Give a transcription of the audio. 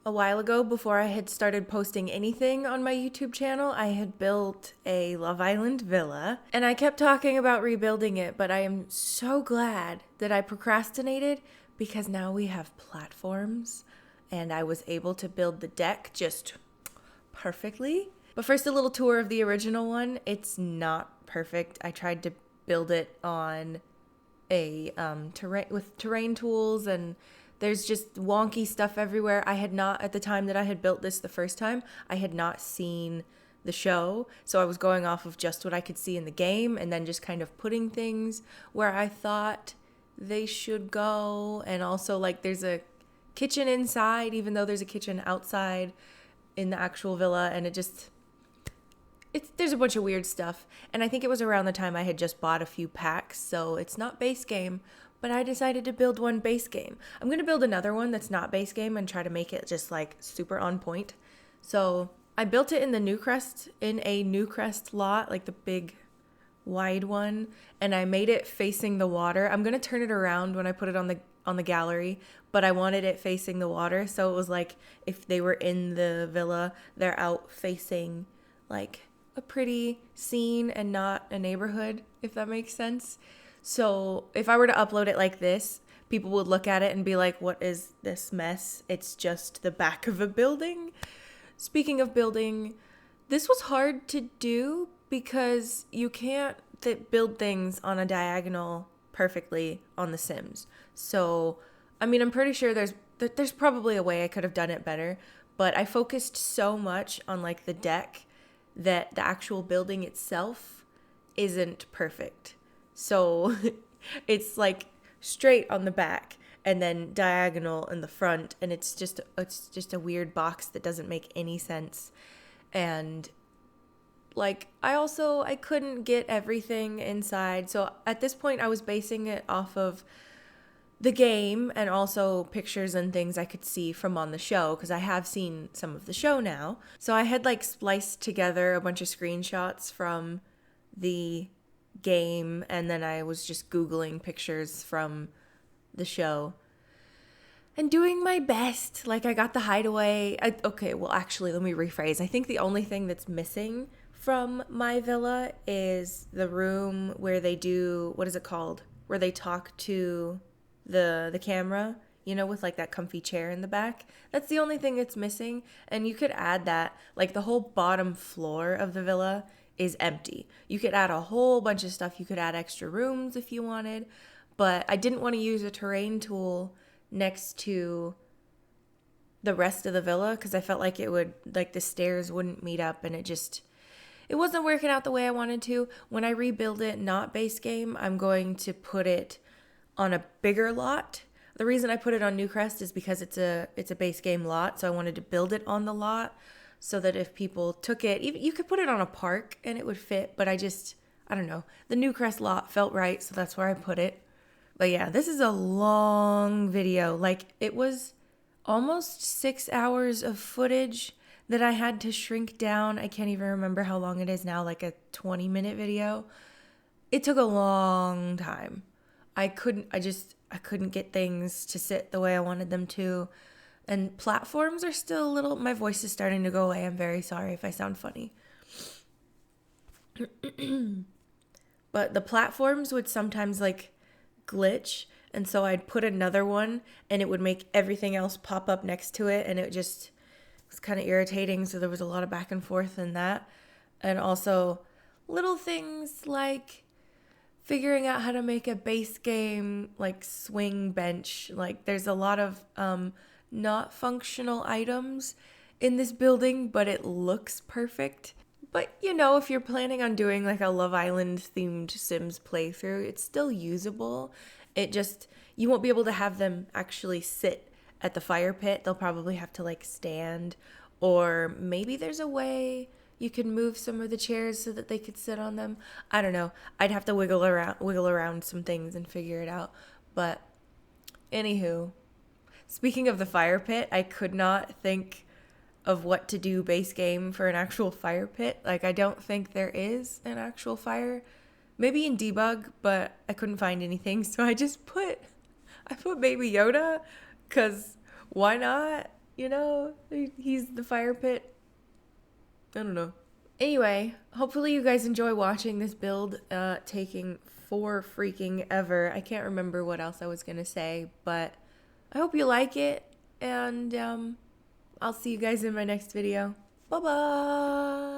A while ago, before I had started posting anything on my YouTube channel, I had built a Love Island villa, and I kept talking about rebuilding it, but I am so glad that I procrastinated because now we have platforms and I was able to build the deck just perfectly. But first, a little tour of the original one. It's not perfect. I tried to build it on a terrain tools, and there's just wonky stuff everywhere. I had not, at the time that I had built this the first time, I had not seen the show, so I was going off of just what I could see in the game and then just kind of putting things where I thought they should go. And also, like, there's a kitchen inside even though there's a kitchen outside in the actual villa, and there's a bunch of weird stuff. And I think it was around the time I had just bought a few packs, so it's not base game, but I decided to build one base game. I'm going to build another one that's not base game and try to make it just like super on point. So I built it in a Newcrest lot, like the big wide one, and I made it facing the water. I'm going to turn it around when I put it on the gallery, but I wanted it facing the water, so it was like if they were in the villa, they're out facing like a pretty scene and not a neighborhood, if that makes sense. So if I were to upload it like this, people would look at it and be like, what is this mess? It's just the back of a building. Speaking of building, this was hard to do because you can't build things on a diagonal perfectly on The Sims. So, I mean, I'm pretty sure there's probably a way I could have done it better, but I focused so much on like the deck that the actual building itself isn't perfect. So it's like straight on the back and then diagonal in the front, and it's just a weird box that doesn't make any sense. And like I couldn't get everything inside. So at this point I was basing it off of the game and also pictures and things I could see from on the show, because I have seen some of the show now. So I had like spliced together a bunch of screenshots from the game, and then I was just Googling pictures from the show and doing my best. Like, I got the hideaway. Okay, well, actually, let me rephrase. I think the only thing that's missing from my villa is the room where they do, what is it called? Where they talk to the camera, you know, with like that comfy chair in the back. That's the only thing that's missing. And you could add that, like the whole bottom floor of the villa is empty. You could add a whole bunch of stuff. You could add extra rooms if you wanted, but I didn't want to use a terrain tool next to the rest of the villa because I felt like it would, like the stairs wouldn't meet up, and it wasn't working out the way I wanted to. When I rebuild it, not base game, I'm going to put it on a bigger lot. The reason I put it on Newcrest is because it's a base game lot, so I wanted to build it on the lot so that if people took it, even you could put it on a park and it would fit, but I don't know. The Newcrest lot felt right, so that's where I put it. But yeah, this is a long video. Like, it was almost 6 hours of footage that I had to shrink down. I can't even remember how long it is now, like a 20-minute video. It took a long time. I couldn't get things to sit the way I wanted them to. And platforms are still my voice is starting to go away. I'm very sorry if I sound funny. But the platforms would sometimes like glitch. And so I'd put another one and it would make everything else pop up next to it. And it just was kind of irritating. So there was a lot of back and forth in that. And also little things like figuring out how to make a base game like swing bench. Like, there's a lot of not functional items in this building, but it looks perfect. But you know, if you're planning on doing like a Love Island themed Sims playthrough, it's still usable. You won't be able to have them actually sit at the fire pit. They'll probably have to like stand, or maybe there's a way you could move some of the chairs so that they could sit on them. I don't know. I'd have to wiggle around some things and figure it out. But anywho, speaking of the fire pit, I could not think of what to do base game for an actual fire pit. Like, I don't think there is an actual fire. Maybe in debug, but I couldn't find anything. So I put Baby Yoda, because why not? You know, he's the fire pit. I don't know. Anyway, hopefully you guys enjoy watching this build, taking for freaking ever. I can't remember what else I was gonna say, but I hope you like it, and I'll see you guys in my next video. Bye-bye!